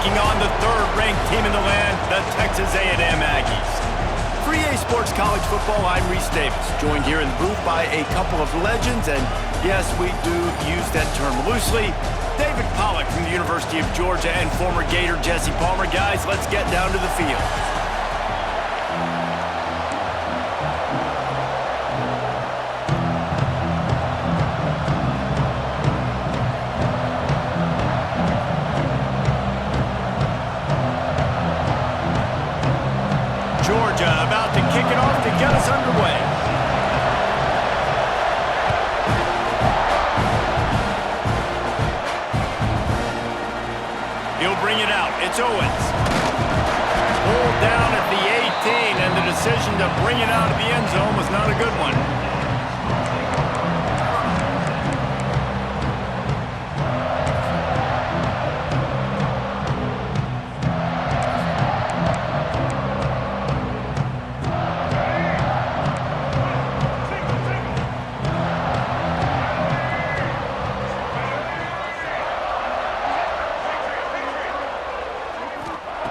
taking on the third-ranked team in the land, the Texas A&M Aggies. For EA Sports College Football, I'm Reese Davis, joined here in the booth by a couple of legends, and yes, we do use that term loosely. David Pollack from the University of Georgia and former Gator Jesse Palmer. Guys, let's get down to the field. Georgia about to kick it off to get us underway. He'll bring it out. It's Owens. Pulled down at the 18, and the decision to bring it out of the end zone was not a good one.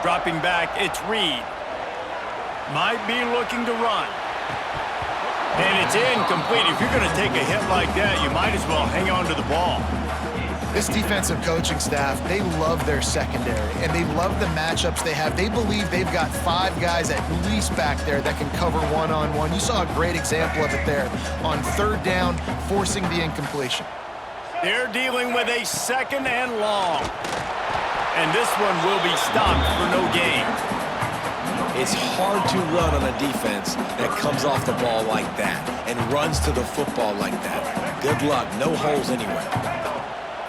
Dropping back, it's Reed. Might be looking to run. And it's incomplete. If you're going to take a hit like that, you might as well hang on to the ball. This defensive coaching staff, they love their secondary, and they love the matchups they have. They believe they've got 5 guys at least back there that can cover one-on-one. You saw a great example of it there on third down, forcing the incompletion. They're dealing with a second and long. And this one will be stopped for no gain. It's hard to run on a defense that comes off the ball like that and runs to the football like that. Good luck. No holes anywhere.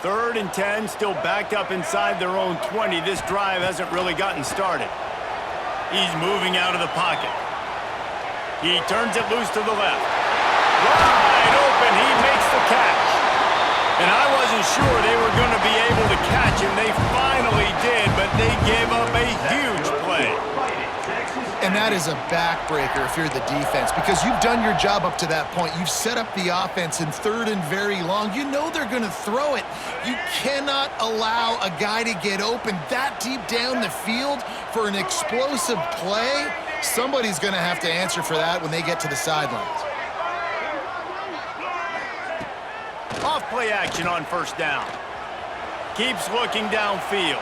3rd and 10, still backed up inside their own 20. This drive hasn't really gotten started. He's moving out of the pocket. He turns it loose to the left. Wide open. He makes the catch. And I wasn't sure they were going to be able to catch him. They finally did, but they gave up a huge play. And that is a backbreaker if you're the defense, because you've done your job up to that point. You've set up the offense in 3rd and very long. You know they're going to throw it. You cannot allow a guy to get open that deep down the field for an explosive play. Somebody's going to have to answer for that when they get to the sidelines. Off play action on 1st down. Keeps looking downfield.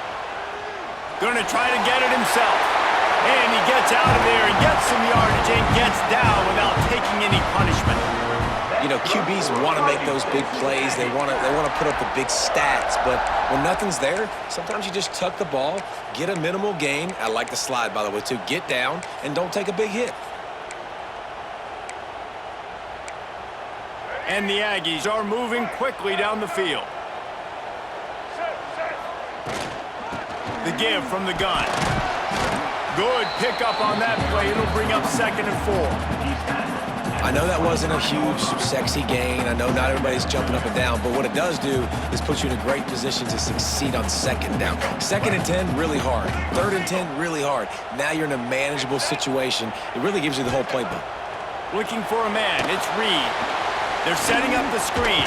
Going to try to get it himself. And he gets out of there and gets some yardage and gets down without taking any punishment. You know, QBs want to make those big plays. They want to put up the big stats. But when nothing's there, sometimes you just tuck the ball, get a minimal gain. I like the slide, by the way, too. Get down and don't take a big hit. And the Aggies are moving quickly down the field. The give from the gun. Good pickup on that play. It'll bring up 2nd and 4. I know that wasn't a huge, sexy gain. I know not everybody's jumping up and down, but what it does do is put you in a great position to succeed on 2nd down. 2nd and 10, really hard. 3rd and 10, really hard. Now you're in a manageable situation. It really gives you the whole playbook. Looking for a man. It's Reed. They're setting up the screen.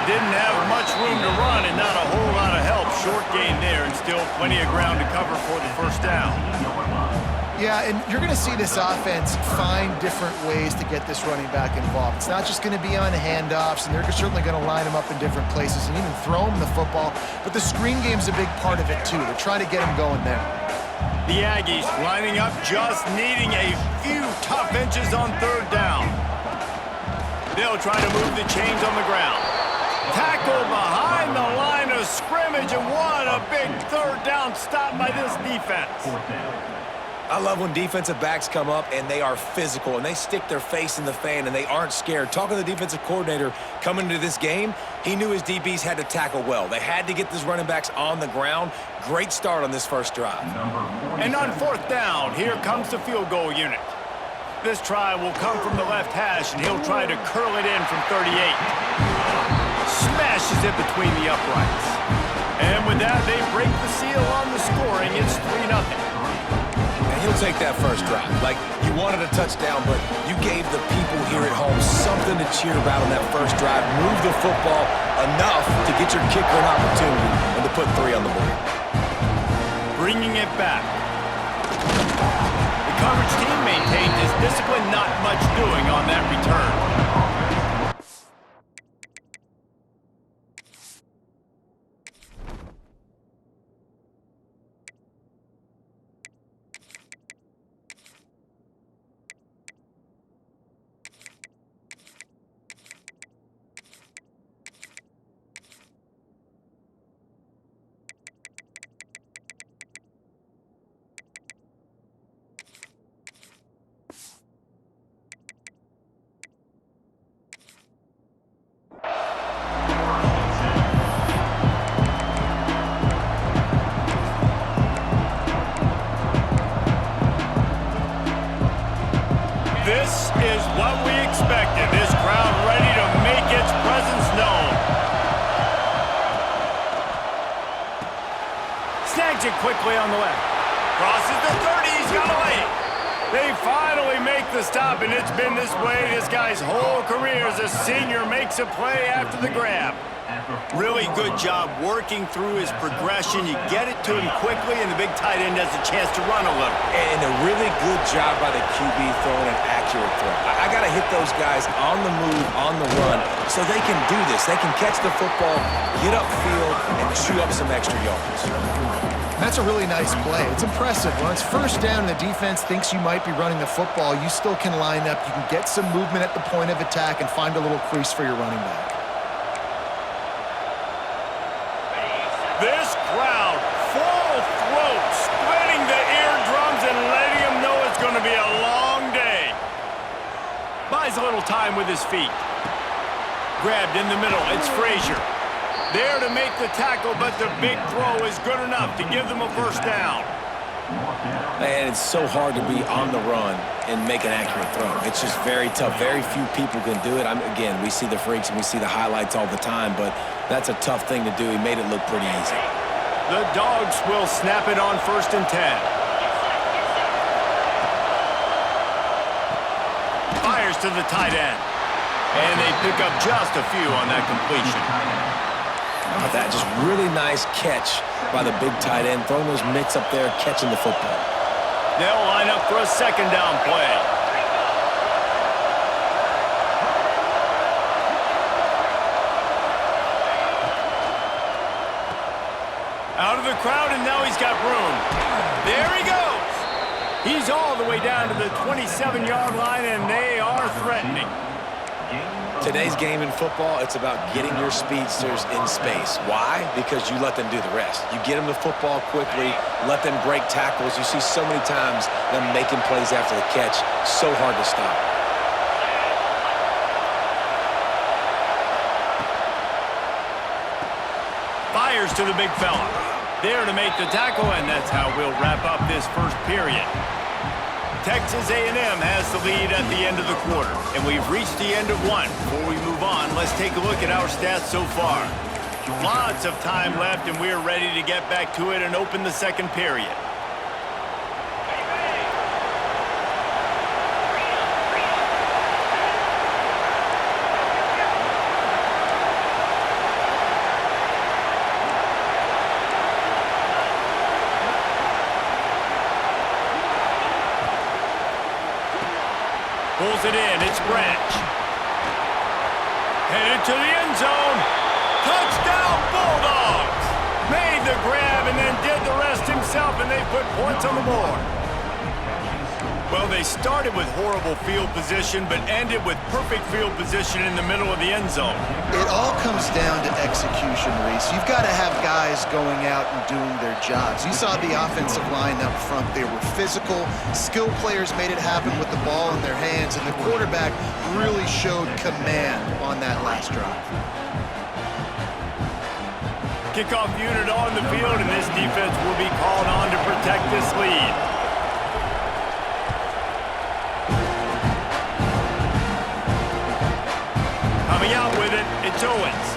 Didn't have much room to run and not a whole lot of help. Short gain there and still plenty of ground to cover for the 1st down. Yeah, and you're going to see this offense find different ways to get this running back involved. It's not just going to be on handoffs, and they're certainly going to line him up in different places and even throw him the football. But the screen game's a big part of it, too. They're trying to get him going there. The Aggies lining up, just needing a few tough inches on 3rd down. They'll try to move the chains on the ground. Tackle behind the line of scrimmage, and what a big 3rd down stop by this defense. I love when defensive backs come up and they are physical and they stick their face in the fan and they aren't scared. Talking to the defensive coordinator coming into this game, he knew his DBs had to tackle well. They had to get these running backs on the ground. Great start on this 1st drive. And on 4th down, here comes the field goal unit. This try will come from the left hash, and he'll try to curl it in from 38. Smashes it between the uprights. And with that, they break the seal on the scoring. It's 3-0. And he'll take that 1st drive. Like, you wanted a touchdown, but you gave the people here at home something to cheer about on that 1st drive. Move the football enough to get your kicker an opportunity and to put 3 on the board. bringing it back. The coverage team maintained his discipline, not much doing on that return. This is what we expected. This crowd ready to make its presence known. Snags it quickly on the left. Crosses the 30. He's got a lane. They finally make the stop, and it's been this way this guy's whole career as a senior makes a play after the grab. Really good job working through his progression. You get it to him quickly, and the big tight end has a chance to run a little. And a really good job by the QB throwing an accurate throw. I got to hit those guys on the move, on the run, so they can do this. They can catch the football, get upfield, and chew up some extra yards. That's a really nice play. It's impressive. When it's first down and the defense thinks you might be running the football, you still can line up. You can get some movement at the point of attack and find a little crease for your running back. This crowd, full throat, splitting the eardrums and letting them know it's going to be a long day. Buys a little time with his feet. Grabbed in the middle, it's Frazier. There to make the tackle, but the big throw is good enough to give them a first down. Man, it's so hard to be on the run and make an accurate throw. It's just very tough. Very few people can do it. Again, we see the freaks and we see the highlights all the time, but that's a tough thing to do. He made it look pretty easy. The Dogs will snap it on 1st and 10. Fires to the tight end. And they pick up just a few on that completion. That just really nice catch by the big tight end, throwing those mitts up there, catching the football. They'll line up for a 2nd down play. Out of the crowd, and now he's got room. There he goes. He's all the way down to the 27-yard line, and they are threatening. Today's game in football, it's about getting your speedsters in space. Why? Because you let them do the rest. You get them the football quickly, let them break tackles. You see so many times them making plays after the catch. So hard to stop. Fires to the big fella. There to make the tackle, and that's how we'll wrap up this first period. Texas A&M has the lead at the end of the quarter, and we've reached the end of one. Before we move on, let's take a look at our stats so far. Lots of time left, and we're ready to get back to it and open the second period. Pulls it in, it's Branch. Headed to the end zone. Touchdown, Bulldogs! Made the grab and then did the rest himself, and they put points on the board. Well, they started with horrible field position, but ended with perfect field position in the middle of the end zone. It all comes down to execution, Reese. You've got to have guys going out and doing their jobs. You saw the offensive line up front. They were physical. Skilled players made it happen with the ball in their hands, and the quarterback really showed command on that last drive. Kickoff unit on the field, and this defense will be called on to protect this lead. Coming out with it, it's Owens.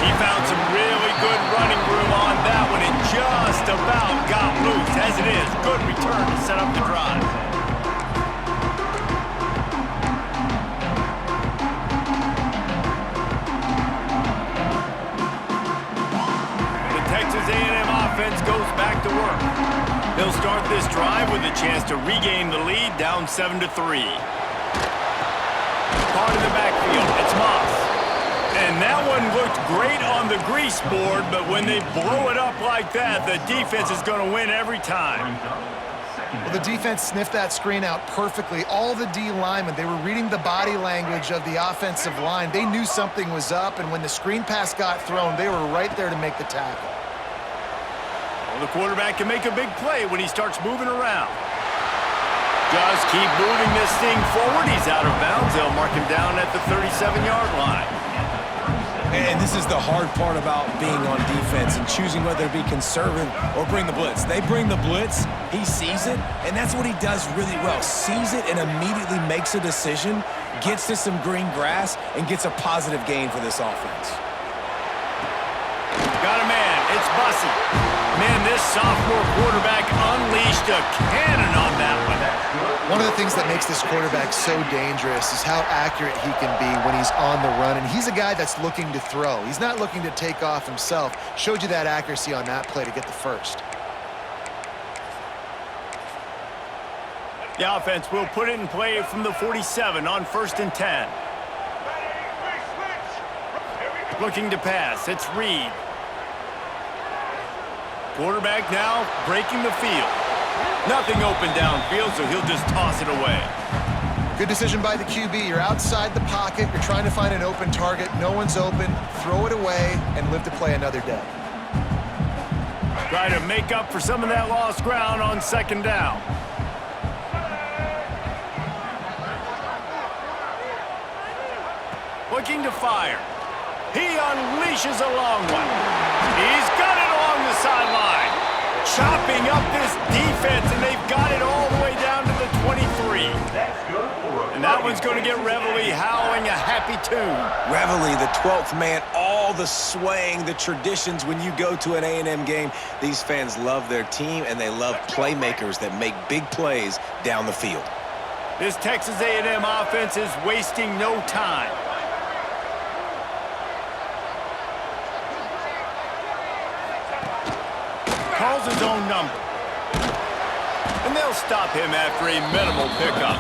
He found some really good running room on that one and just about got loose. As it is, good return to set up the drive. Texas A&M offense goes back to work. They'll start this drive with a chance to regain the lead, down 7-3. Caught in the backfield, it's Moss. And that one looked great on the grease board, but when they blow it up like that, the defense is going to win every time. Well, the defense sniffed that screen out perfectly. All the D linemen, they were reading the body language of the offensive line. They knew something was up, and when the screen pass got thrown, they were right there to make the tackle. Well, the quarterback can make a big play when he starts moving around. Just keep moving this thing forward. He's out of bounds. They'll mark him down at the 37-yard line. And this is the hard part about being on defense and choosing whether to be conservative or bring the blitz. They bring the blitz, he sees it, and that's what he does really well. Sees it and immediately makes a decision, gets to some green grass, and gets a positive gain for this offense. Got a man. It's Bussey. Man, this sophomore quarterback unleashed a cannon on that one. One of the things that makes this quarterback so dangerous is how accurate he can be when he's on the run, and he's a guy that's looking to throw. He's not looking to take off himself. Showed you that accuracy on that play to get the first. The offense will put it in play from the 47 on 1st and 10. Looking to pass, it's Reed. Quarterback now breaking the field. Nothing open downfield, so he'll just toss it away. Good decision by the QB. You're outside the pocket. You're trying to find an open target. No one's open. Throw it away and live to play another day. Try to make up for some of that lost ground on 2nd down. Looking to fire. He unleashes a long one. He's got it along the sideline. Chopping up this defense, and they've got it all the way down to the 23. And that one's going to get Reveille howling a happy tune. Reveille, the 12th man, all the swaying, the traditions when you go to an A&M game. These fans love their team, and they love playmakers that make big plays down the field. This Texas A&M offense is wasting no time. Calls his own number. And they'll stop him after a minimal pickup.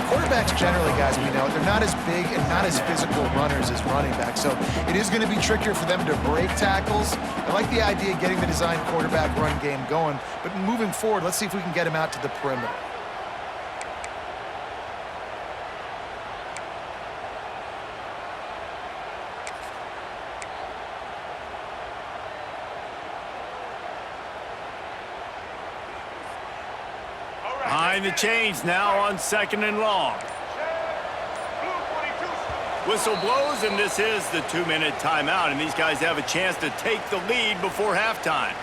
Quarterbacks generally, guys, we know, they're not as big and not as physical runners as running backs, so it is going to be trickier for them to break tackles. I like the idea of getting the design quarterback run game going, but moving forward, let's see if we can get him out to the perimeter. Behind the chains now on 2nd and long. Whistle blows, and this is the 2-minute timeout, and these guys have a chance to take the lead before halftime.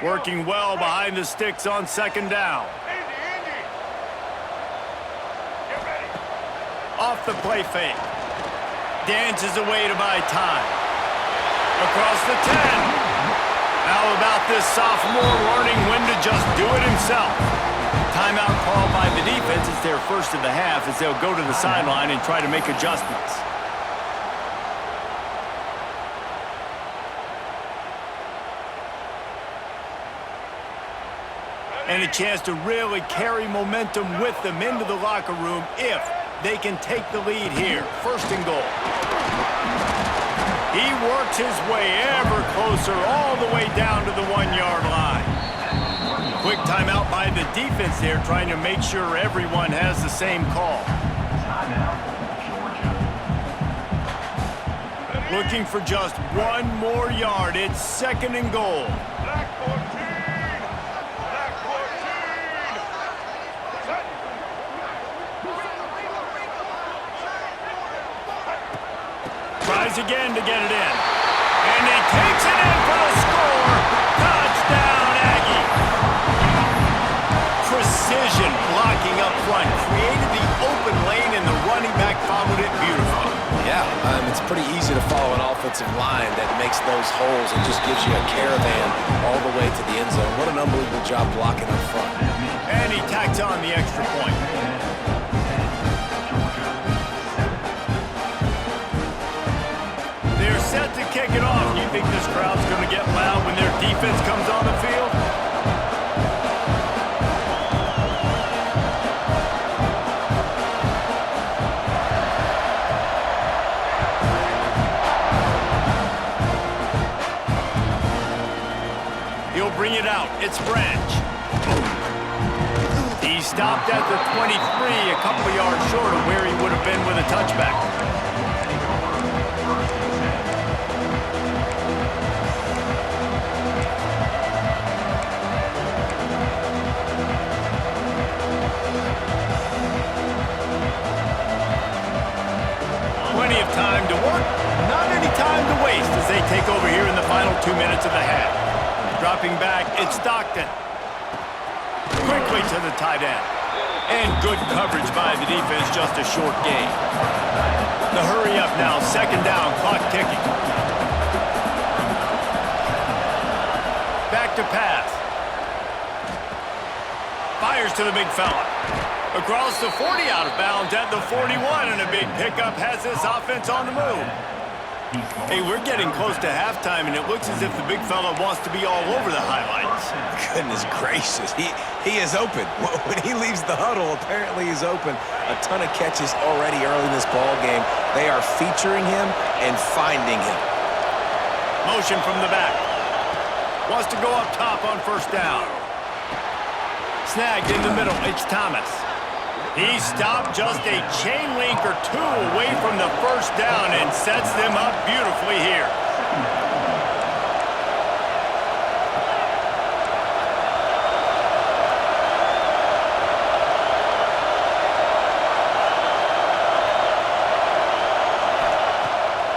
Working well behind the sticks on 2nd down. Off the play fake. Dances away to buy time. Across the 10. How about this sophomore learning when to just do it himself? Timeout called by the defense. It's their first of the half as they'll go to the sideline and try to make adjustments. And a chance to really carry momentum with them into the locker room if they can take the lead here. 1st and goal. He works his way ever closer all the way down to the 1-yard line. Quick timeout by the defense there, trying to make sure everyone has the same call. Looking for just 1 more yard. It's 2nd and goal. Tries again to get it in. And he takes it in for the score. Touchdown, Aggie. Precision blocking up front. Created the open lane, and the running back followed it beautifully. Yeah, it's pretty easy to follow an offensive line that makes those holes and just gives you a caravan all the way to the end zone. What an unbelievable job blocking up front. And he tacks on the extra point. They're set to kick it off. Do you think this crowd's going to get loud when their defense comes on the field? He'll bring it out. It's Branch. He stopped at the 23, a couple of yards short of where he would have been with a touchback. Plenty of time to work, not any time to waste as they take over here in the final 2 minutes of the half. Dropping back, it's Stockton. Quickly to the tight end. And good coverage by the defense, just a short gain. The hurry up now, second down, clock ticking. Back to pass. Fires to the big fella. Across the 40, out of bounds at the 41, and a big pickup has this offense on the move. Hey, we're getting close to halftime, and it looks as if the big fella wants to be all over the highlights. Goodness gracious, he is open. When he leaves the huddle, apparently he's open. A ton of catches already early in this ball game. They are featuring him and finding him. Motion from the back. Wants to go up top on first down. Snagged in the middle, it's Thomas. He stopped just a chain link or two away from the first down and sets them up beautifully here.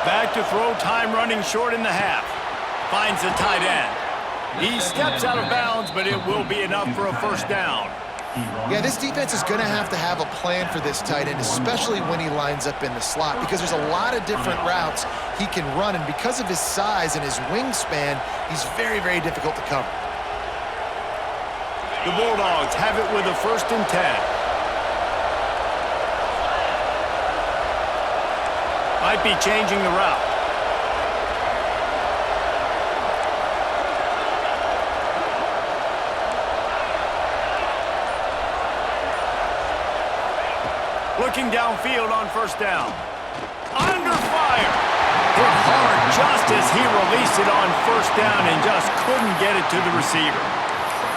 Back to throw, time running short in the half. Finds the tight end. He steps out of bounds, but it will be enough for a first down. Yeah, this defense is going to have a plan for this tight end, especially when he lines up in the slot, because there's a lot of different routes he can run, and because of his size and his wingspan, he's very, very difficult to cover. The Bulldogs have it with a 1st and 10. Might be changing the route. Looking downfield on first down. Under fire. Hit hard just as he released it on first down and just couldn't get it to the receiver.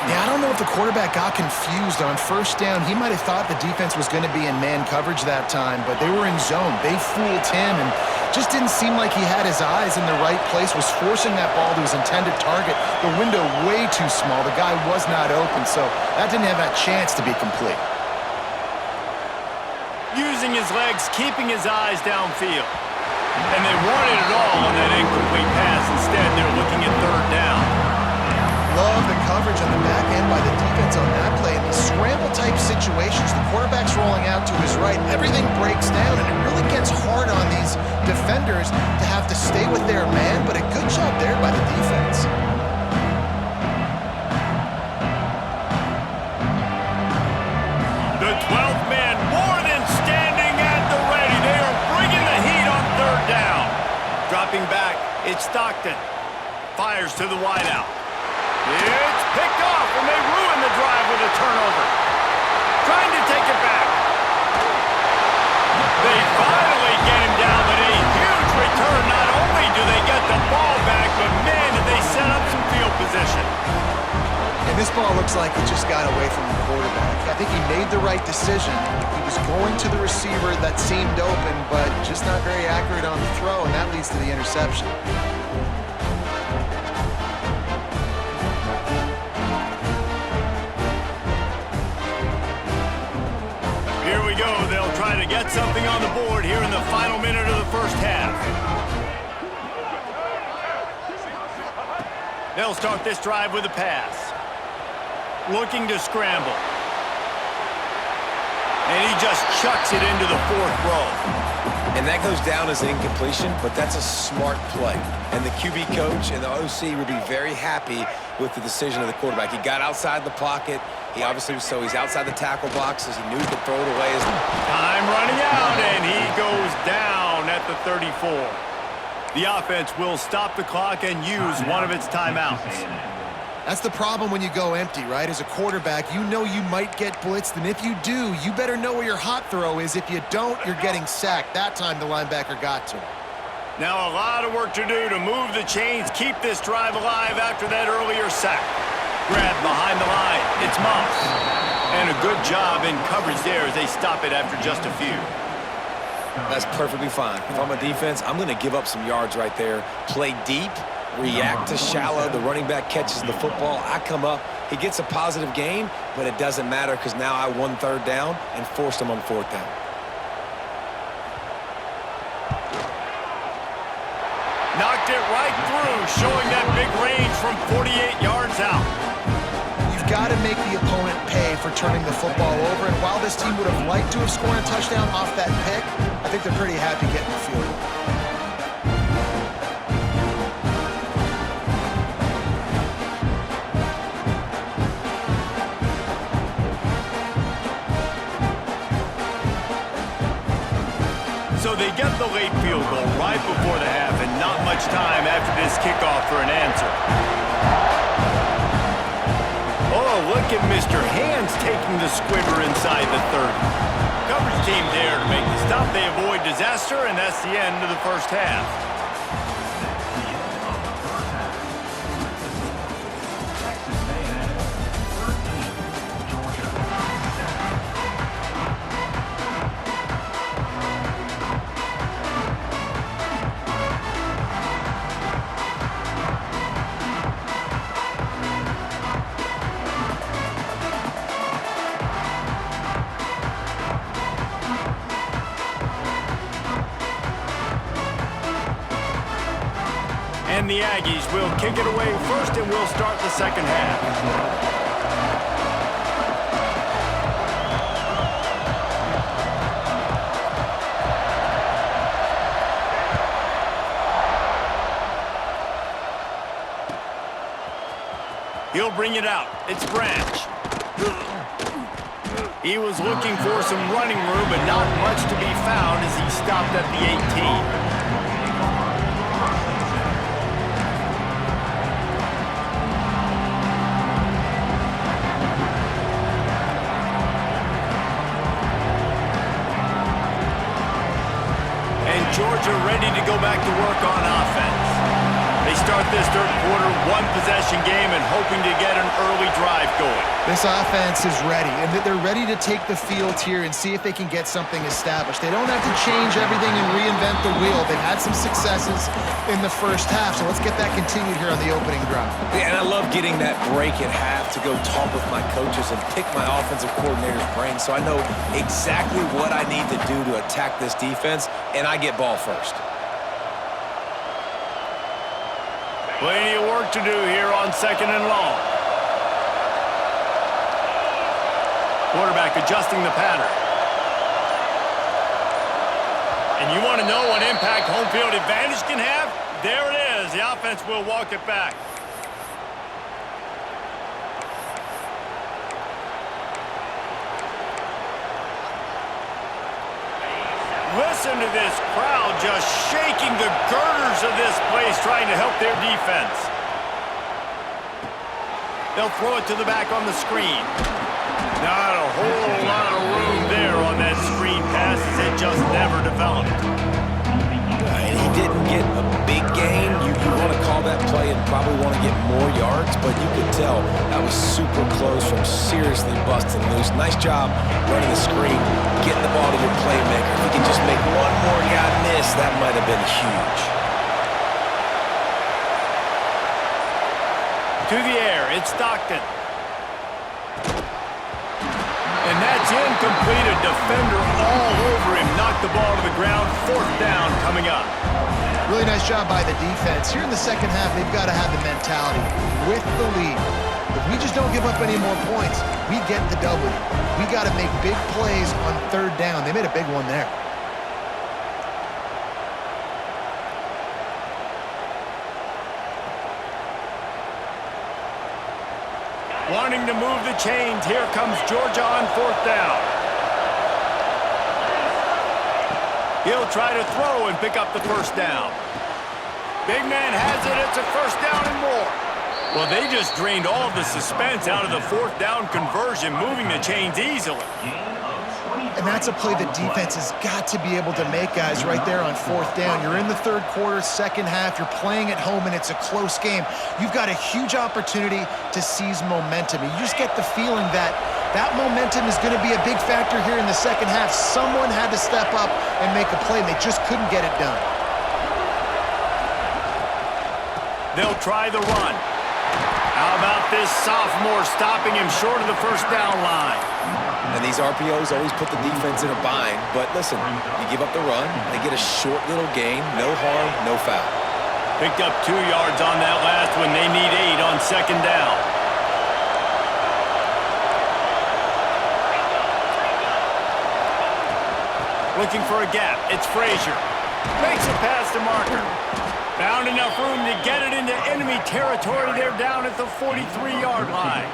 Yeah, I don't know if the quarterback got confused on first down. He might have thought the defense was going to be in man coverage that time, but they were in zone. They fooled him and just didn't seem like he had his eyes in the right place, was forcing that ball to his intended target. The window way too small. The guy was not open, so that didn't have that chance to be complete. Using his legs, keeping his eyes downfield. And they wanted it all on that incomplete pass. Instead, they're looking at third down. Love the coverage on the back end by the defense on that play. In these scramble-type situations, the quarterback's rolling out to his right. Everything breaks down, and it really gets hard on these defenders to have to stay with their man, but a good job there by the defense. The 12th man more than standing at the ready. They are bringing the heat on third down. Dropping back, it's Stockton. Fires to the wideout. It's picked off, and they ruin the drive with a turnover. Trying to take it back. They finally get him down, but a huge return. Not only do they get the ball back, but man, did they set up some field position. And this ball looks like it just got away from the quarterback. I think he made the right decision. He was going to the receiver that seemed open, but just not very accurate on the throw, and that leads to the interception. Here we go. They'll try to get something on the board here in the final minute of the first half. They'll start this drive with a pass. Looking to scramble. And he just chucks it into the fourth row. And that goes down as an incompletion, but that's a smart play. And the QB coach and the OC would be very happy with the decision of the quarterback. He got outside the pocket. He obviously was, so he's outside the tackle boxes. He knew he could throw it away. Time running out, and he goes down at the 34. The offense will stop the clock and use one of its timeouts. That's the problem when you go empty, right? As a quarterback, you know you might get blitzed, and if you do, you better know where your hot throw is. If you don't, you're getting sacked. That time the linebacker got to him. Now a lot of work to do to move the chains, keep this drive alive after that earlier sack. Grab behind the line. It's Moss. And a good job in coverage there as they stop it after just a few. That's perfectly fine. If I'm a defense, I'm going to give up some yards right there. Play deep, react to shallow. The running back catches the football. I come up. He gets a positive gain, but it doesn't matter because now I won third down and forced him on fourth down. Knocked it right through, showing that big range from 48 yards out. You've got to make the opponent pay for turning the football over, and while this team would have liked to have scored a touchdown off that pick, I think they're pretty happy getting the field goal. So they get the late field goal right before the half, and not much time after this kickoff for an answer. Oh, look at Mr. Hands taking the squibber inside the 30. Coverage team there to make the stop. They avoid disaster, and that's the end of the first half. And the Aggies will kick it away first, and we'll start the second half. He'll bring it out. It's Branch. He was looking for some running room, but not much to be found as he stopped at the 18. Georgia ready to go back to work on offense. They start this third quarter one-possession game and hoping to get an early drive going. This offense is ready, and they're ready to take the field here and see if they can get something established. They don't have to change everything and reinvent the wheel. They've had some successes in the first half, so let's get that continued here on the opening drive. Yeah, and I love getting that break at half to go talk with my coaches and pick my offensive coordinator's brain so I know exactly what I need to do to attack this defense, and I get ball first. Plenty of work to do here on second and long. Quarterback adjusting the pattern. And you want to know what impact home field advantage can have? There it is. The offense will walk it back. Listen to this crowd just shaking the girders of this place trying to help their defense. They'll throw it to the back on the screen. Not a whole lot of room there on that screen pass as it just never developed. And he didn't get a big gain. You want to call that play and probably want to get more yards, but you could tell that was super close from seriously busting loose. Nice job running the screen, getting the ball to your playmaker. If he can just make one more guy miss, that might have been huge. To the air, it's Stockton. And that's incomplete. A defender all over him. Knocked the ball to the ground. Fourth down coming up. Really nice job by the defense. Here in the second half, they've got to have the mentality with the lead. If we just don't give up any more points, we get the W. We got to make big plays on third down. They made a big one there. Wanting to move the chains, here comes Georgia on 4th down. He'll try to throw and pick up the 1st down. Big man has it. It's a 1st down and more. Well, they just drained all the suspense out of the 4th down conversion, moving the chains easily. And that's a play the defense has got to be able to make, guys, right there on 4th down. You're in the 3rd quarter, 2nd half. You're playing at home, and it's a close game. You've got a huge opportunity to seize momentum. You just get the feeling that that momentum is going to be a big factor here in the 2nd half. Someone had to step up and make a play, and they just couldn't get it done. They'll try the run. How about this sophomore stopping him short of the 1st down line? And these RPOs always put the defense in a bind. But listen, you give up the run, they get a short little gain, no harm, no foul. Picked up 2 yards on that last one. They need 8 on 2nd down. Looking for a gap. It's Frazier. Makes it past the marker. Found enough room to get it into enemy territory. They're down at the 43-yard line.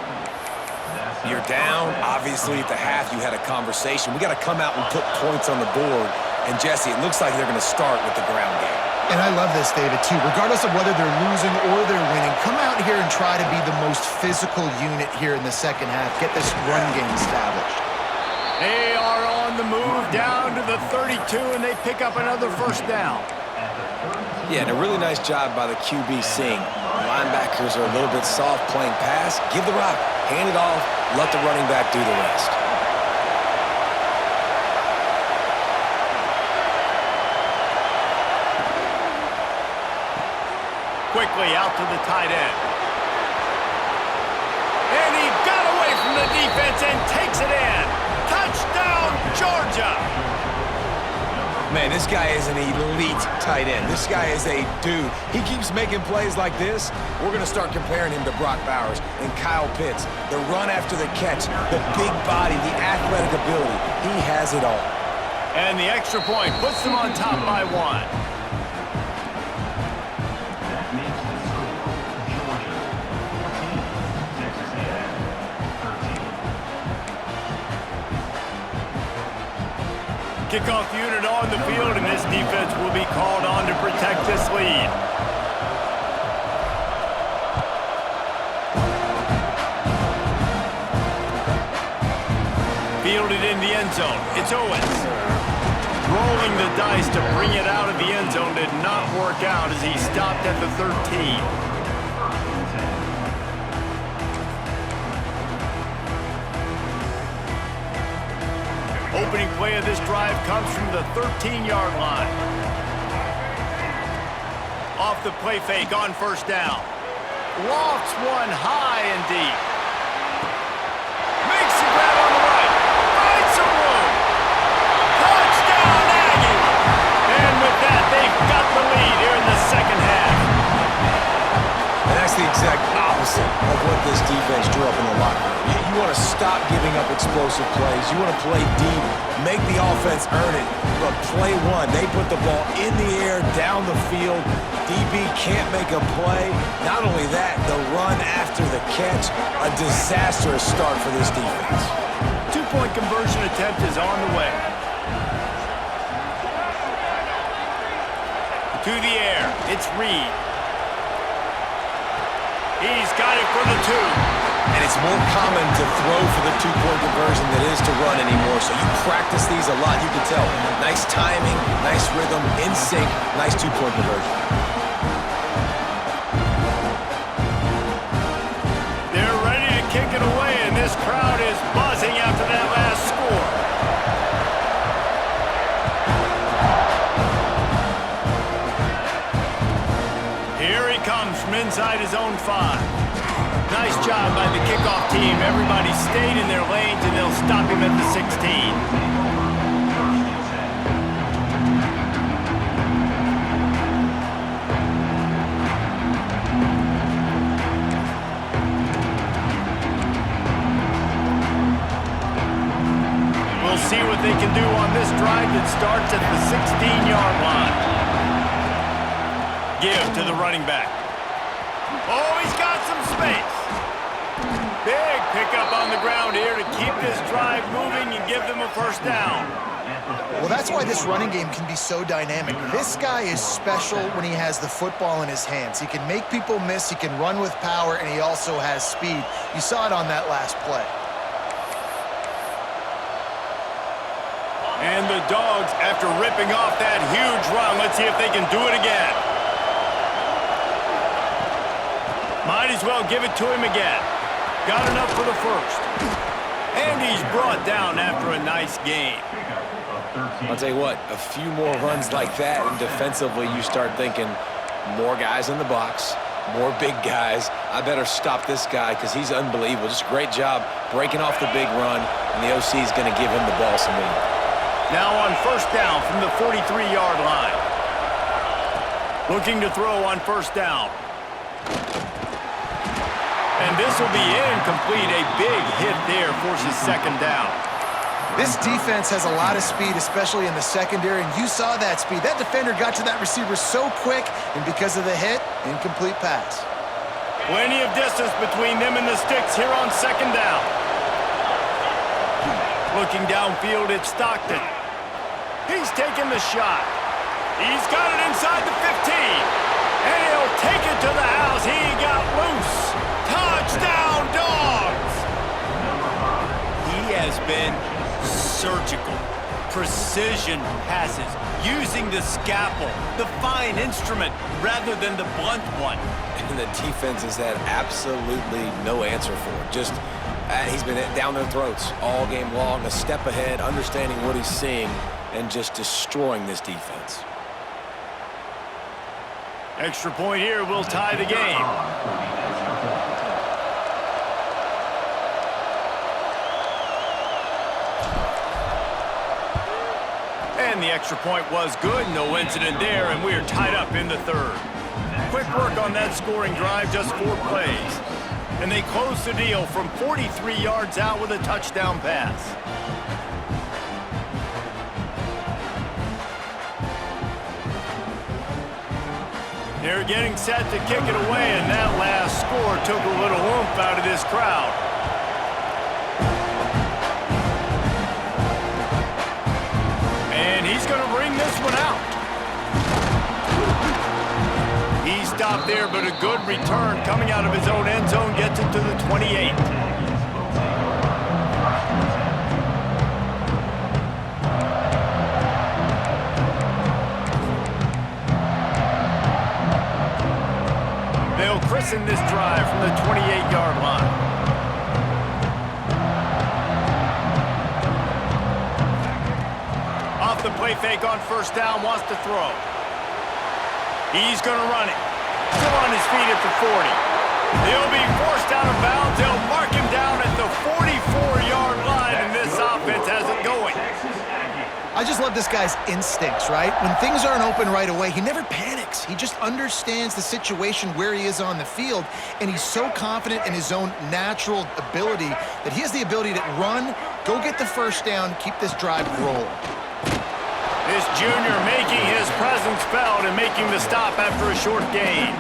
You're down. Obviously, at the half, you had a conversation. We got to come out and put points on the board. And, Jesse, it looks like they're going to start with the ground game. And I love this, David, too. Regardless of whether they're losing or they're winning, come out here and try to be the most physical unit here in the 2nd half. Get this run game established. They are on the move down to the 32, and they pick up another 1st down. Yeah, and a really nice job by the QB seeing. Linebackers are a little bit soft playing pass. Give the rock, hand it off, let the running back do the rest. Quickly out to the tight end. And he got away from the defense and takes it in. Touchdown, Georgia! Man, this guy is an elite tight end. This guy is a dude. He keeps making plays like this. We're going to start comparing him to Brock Bowers and Kyle Pitts. The run after the catch, the big body, the athletic ability. He has it all. And the extra point puts them on top by 1. Kickoff unit on the field, and this defense will be called on to protect this lead. Fielded in the end zone. It's Owens. Rolling the dice to bring it out of the end zone did not work out as he stopped at the 13. Opening play of this drive comes from the 13-yard line. Off the play fake on 1st down. Lofts one high and deep. Makes the grab on the right. Finds some room. Touchdown, Aggies! And with that, they've got the lead here in the 2nd half. And that's the exact opposite of what this defense drew up in the locker room. You want to stop giving up explosive plays. You want to play deep, make the offense earn it. But play one, they put the ball in the air, down the field. DB can't make a play. Not only that, the run after the catch, a disastrous start for this defense. 2-point conversion attempt is on the way. To the air, it's Reed. He's got it for the 2. And it's more common to throw for the 2-point conversion than it is to run anymore. So you practice these a lot, you can tell. Nice timing, nice rhythm, in sync, nice 2-point conversion. They're ready to kick it away, and this crowd is buzzing after that last score. Here he comes from inside his own 5. Nice job by the kickoff team. Everybody stayed in their lanes, and they'll stop him at the 16. We'll see what they can do on this drive that starts at the 16-yard line. Give to the running back. Oh, he's got some space. Big pickup on the ground here to keep this drive moving and give them a first down. Well, that's why this running game can be so dynamic. This guy is special when he has the football in his hands. He can make people miss, he can run with power, and he also has speed. You saw it on that last play. And the Dogs, after ripping off that huge run, let's see if they can do it again. Might as well give it to him again. Got enough for the first. And he's brought down after a nice gain. I'll tell you what, a few more runs like that, and defensively you start thinking more guys in the box, more big guys. I better stop this guy because he's unbelievable. Just a great job breaking off the big run, and the OC is going to give him the ball some more. Now on first down from the 43-yard line. Looking to throw on first down. And this will be incomplete. A big hit there forces second down. This defense has a lot of speed, especially in the secondary, and you saw that speed. That defender got to that receiver so quick, and because of the hit, incomplete pass. Plenty of distance between them and the sticks here on second down. Looking downfield, it's Stockton. He's taking the shot. He's got it inside the 15. And he'll take it to the house. He got loose. Touchdown, Dogs! He has been surgical, precision passes, using the scalpel, the fine instrument, rather than the blunt one. And the defense has had absolutely no answer for it. Just, he's been down their throats all game long, a step ahead, understanding what he's seeing, and just destroying this defense. Extra point here will tie the game. And the extra point was good. No incident there, and we are tied up in the third. Quick work on that scoring drive, just 4 plays. And they close the deal from 43 yards out with a touchdown pass. They're getting set to kick it away, and that last score took a little oomph out of this crowd. And he's going to bring this one out. He stopped there, but a good return coming out of his own end zone gets it to the 28. They'll christen this drive from the 28-yard line. Off the play fake on first down, wants to throw. He's going to run it. Still on his feet at the 40. He'll be forced out of bounds. They'll mark him down at the 44-yard line, and this offense has it going. I just love this guy's instincts, right? When things aren't open right away, he never panics. He just understands the situation where he is on the field, and he's so confident in his own natural ability that he has the ability to run, go get the first down, keep this drive rolling. This junior making his presence felt and making the stop after a short gain.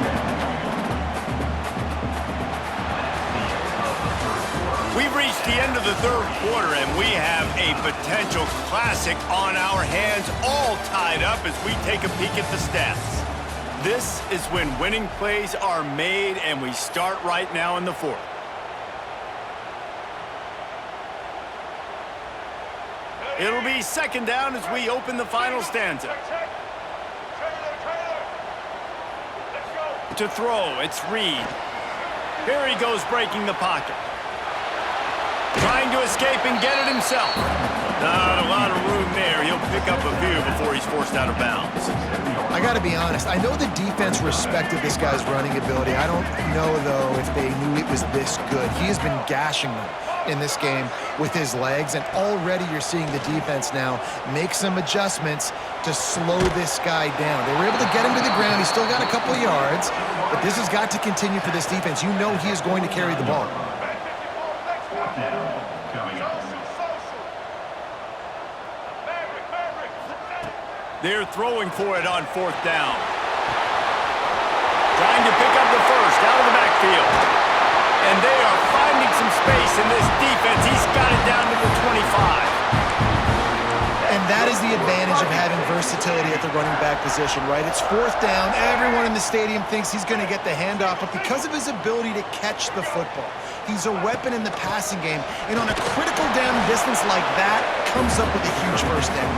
We've reached the end of the third quarter, and we have a potential classic on our hands, all tied up as we take a peek at the stats. This is when winning plays are made, and we start right now in the fourth. It'll be second down as we open the final stanza. To throw, it's Reed. Here he goes breaking the pocket. Trying to escape and get it himself. Not a lot of room there. He'll pick up a few before he's forced out of bounds. I got to be honest. I know the defense respected this guy's running ability. I don't know, though, if they knew it was this good. He has been gashing them in this game with his legs, and already you're seeing the defense now make some adjustments to slow this guy down. They were able to get him to the ground. He's still got a couple yards, but this has got to continue for this defense. You know he is going to carry the ball. They're throwing for it on fourth down. Trying to pick up the first out of the backfield. And they are finding some space in this defense. He's got it down to the 25. And that is the advantage of having versatility at the running back position, right? It's fourth down. Everyone in the stadium thinks he's going to get the handoff, but because of his ability to catch the football, he's a weapon in the passing game. And on a critical down distance like that, comes up with a huge first down.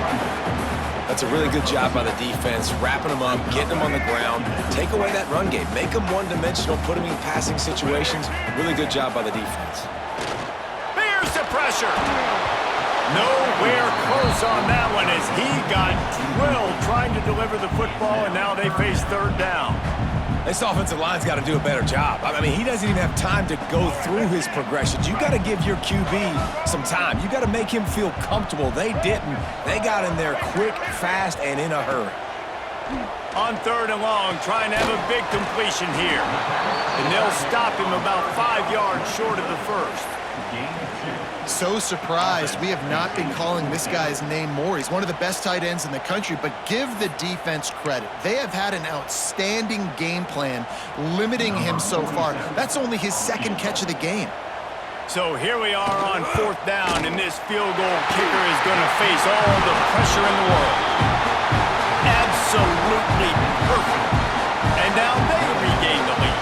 That's a really good job by the defense, wrapping them up, getting them on the ground, take away that run game, make them one-dimensional, put them in passing situations. Really good job by the defense. Here's the pressure. Nowhere close on that one as he got drilled trying to deliver the football, and now they face third down. This offensive line's got to do a better job. I mean, he doesn't even have time to go through his progressions. You got to give your QB some time. You got to make him feel comfortable. They didn't. They got in there quick, fast, and in a hurry. On third and long, trying to have a big completion here. And they'll stop him about 5 yards short of the first. So surprised we have not been calling this guy's name more. He's one of the best tight ends in the country, but give the defense credit. They have had an outstanding game plan limiting him so far. That's only his second catch of the game. So here we are on fourth down, and this field goal kicker is going to face all the pressure in the world. Absolutely perfect. And now they regain the lead.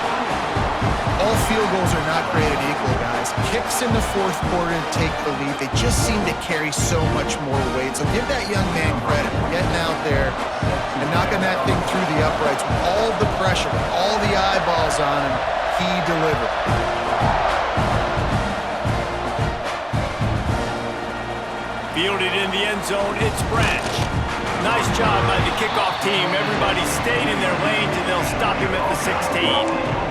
All field goals are not created equal, guys. Kicks in the fourth quarter to take the lead. They just seem to carry so much more weight. So give that young man credit for getting out there and knocking that thing through the uprights with all the pressure, with all the eyeballs on him. He delivered. Fielded in the end zone, it's Branch. Nice job by the kickoff team. Everybody stayed in their lanes, and they'll stop him at the 16.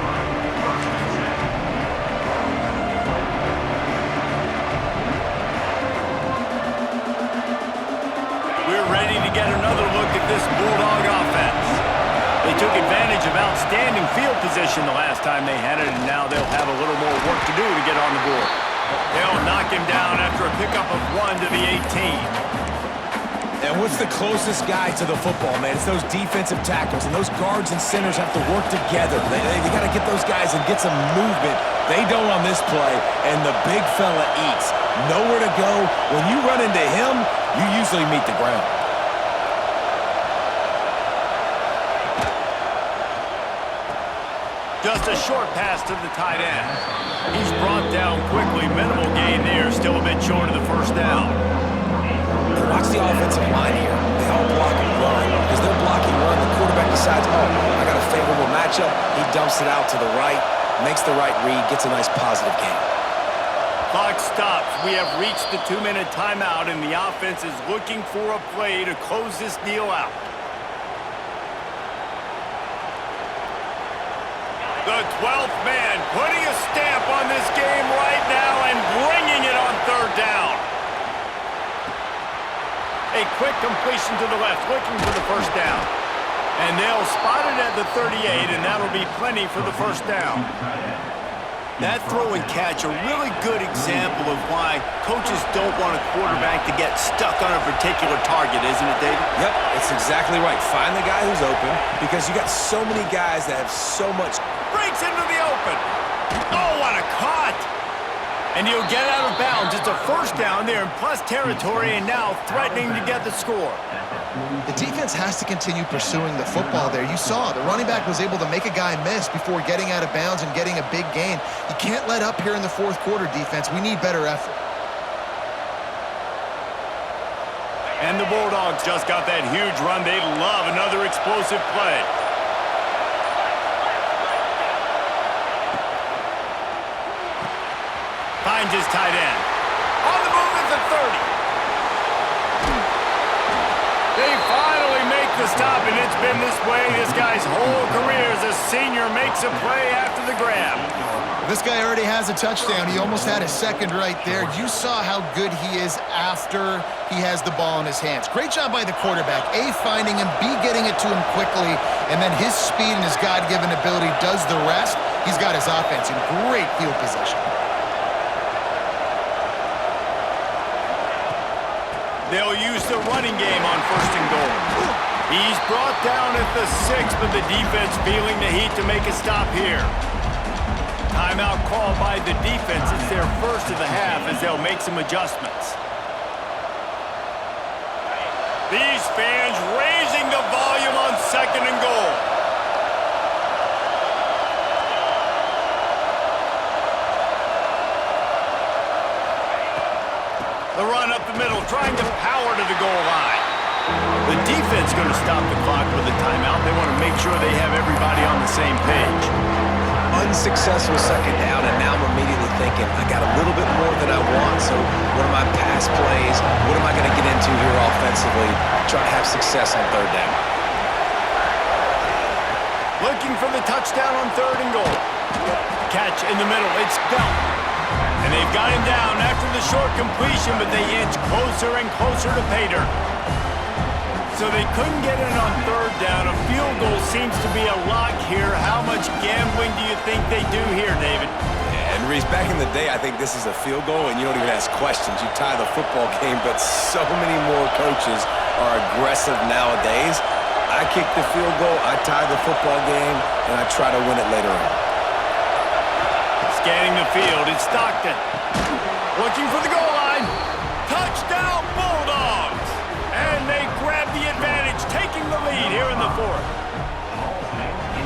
We're ready to get another look at this Bulldog offense. They took advantage of outstanding field position the last time they had it, and now they'll have a little more work to do to get on the board. They'll knock him down after a pickup of 1 to the 18. And what's the closest guy to the football, man? It's those defensive tackles, and those guards and centers have to work together. They got to get those guys and get some movement. They don't on this play, and the big fella eats. Nowhere to go. When you run into him, you usually meet the ground. Just a short pass to the tight end. He's brought down quickly. Minimal gain there. Still a bit short of the first down. And watch the offensive line here. They all block and run. As they're blocking run, the quarterback decides, oh, I got a favorable matchup. He dumps it out to the right, makes the right read, gets a nice positive gain. Clock stops. We have reached the 2-minute timeout, and the offense is looking for a play to close this deal out. The 12th man putting a stamp on this game right now and bringing it on third down. A quick completion to the left, looking for the first down. And they'll spot it at the 38, and that'll be plenty for the first down. That throw and catch, a really good example of why coaches don't want a quarterback to get stuck on a particular target, isn't it, David? Yep, it's exactly right. Find the guy who's open, because you got so many guys that have so much. Breaks into the open. Oh, what a caught. And he'll get out of bounds. It's a first down there in plus territory, and now threatening to get the score. The defense has to continue pursuing the football there. You saw the running back was able to make a guy miss before getting out of bounds and getting a big gain. You can't let up here in the fourth quarter, defense. We need better effort. And the Bulldogs just got that huge run. They love another explosive play. Finds his tight end. On the move at the 30. They finally make the stop, and it's been this way this guy's whole career as a senior makes a play after the grab. This guy already has a touchdown. He almost had a second right there. You saw how good he is after he has the ball in his hands. Great job by the quarterback. A, finding him, B, getting it to him quickly, and then his speed and his God-given ability does the rest. He's got his offense in great field position. They'll use the running game on first and goal. He's brought down at the 6, but the defense feeling the heat to make a stop here. Timeout call by the defense. It's their first of the half as they'll make some adjustments. These fans raising the volume on 2nd and goal. The run up the middle, trying to power to the goal line. The defense going to stop the clock with a timeout. They want to make sure they have everybody on the same page. Unsuccessful 2nd down, and now I'm immediately thinking, I got a little bit more than I want, so what are my pass plays? What am I going to get into here offensively? Try to have success on 3rd down. Looking for the touchdown on 3rd and goal. Catch in the middle. It's Bell. And they've got him down after the short completion, but they inch closer and closer to pay dirt. So they couldn't get it on 3rd down. A field goal seems to be a lock here. How much gambling do you think they do here, David? Yeah, and Reese, back in the day, I think this is a field goal, and you don't even ask questions. You tie the football game, but so many more coaches are aggressive nowadays. I kick the field goal, I tie the football game, and I try to win it later on. Scanning the field, it's Stockton. Looking for the goal line. Touchdown, Bulldogs! And they grab the advantage, taking the lead here in the 4th.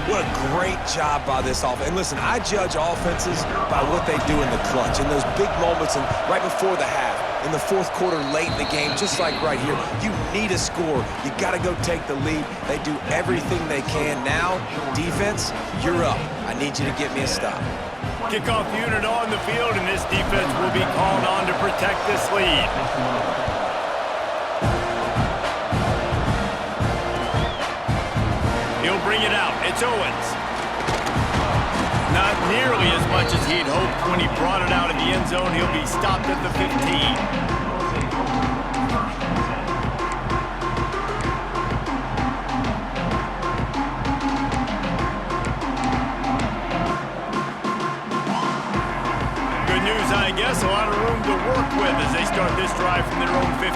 What a great job by this offense. And listen, I judge offenses by what they do in the clutch, in those big moments and right before the half, in the 4th quarter, late in the game, just like right here. You need a score. You got to go take the lead. They do everything they can. Now, defense, you're up. I need you to get me a stop. Kickoff unit on the field, and this defense will be called on to protect this lead. He'll bring it out. It's Owens. Not nearly as much as he'd hoped when he brought it out of the end zone. He'll be stopped at the 15. I guess a lot of room to work with as they start this drive from their own 15.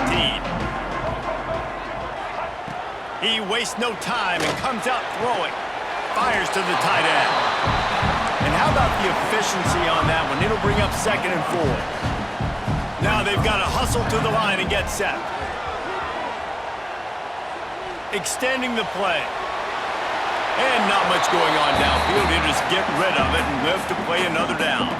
He wastes no time and comes out throwing. Fires to the tight end. And how about the efficiency on that one? It'll bring up 2nd and 4. Now they've got to hustle to the line and get set. Extending the play. And not much going on downfield. He'll just get rid of it and live to play another down.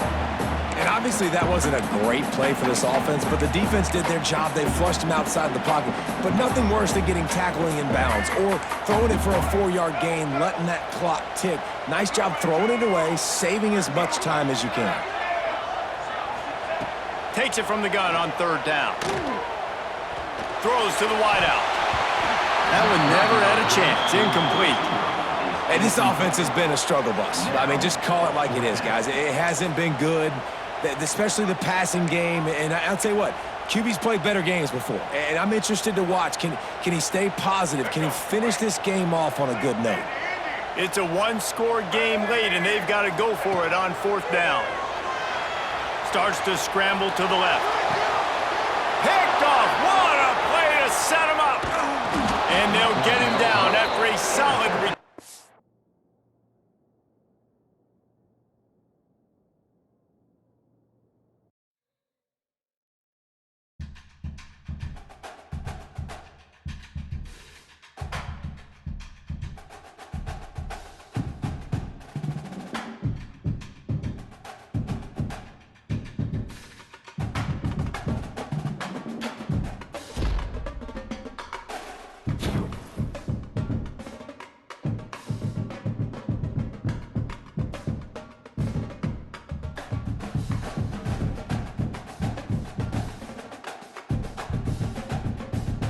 And obviously that wasn't a great play for this offense, but the defense did their job. They flushed him outside the pocket. But nothing worse than getting tackling in bounds or throwing it for a 4-yard gain, letting that clock tick. Nice job throwing it away, saving as much time as you can. Takes it from the gun on 3rd down. Throws to the wideout. That one never had a chance. Incomplete. And this offense has been a struggle bus. I mean, just call it like it is, guys. It hasn't been good, especially the passing game. And I'll tell you what, QB's played better games before. And I'm interested to watch. Can he stay positive? Can he finish this game off on a good note? It's a 1-score game late, and they've got to go for it on 4th down. Starts to scramble to the left. Picked off!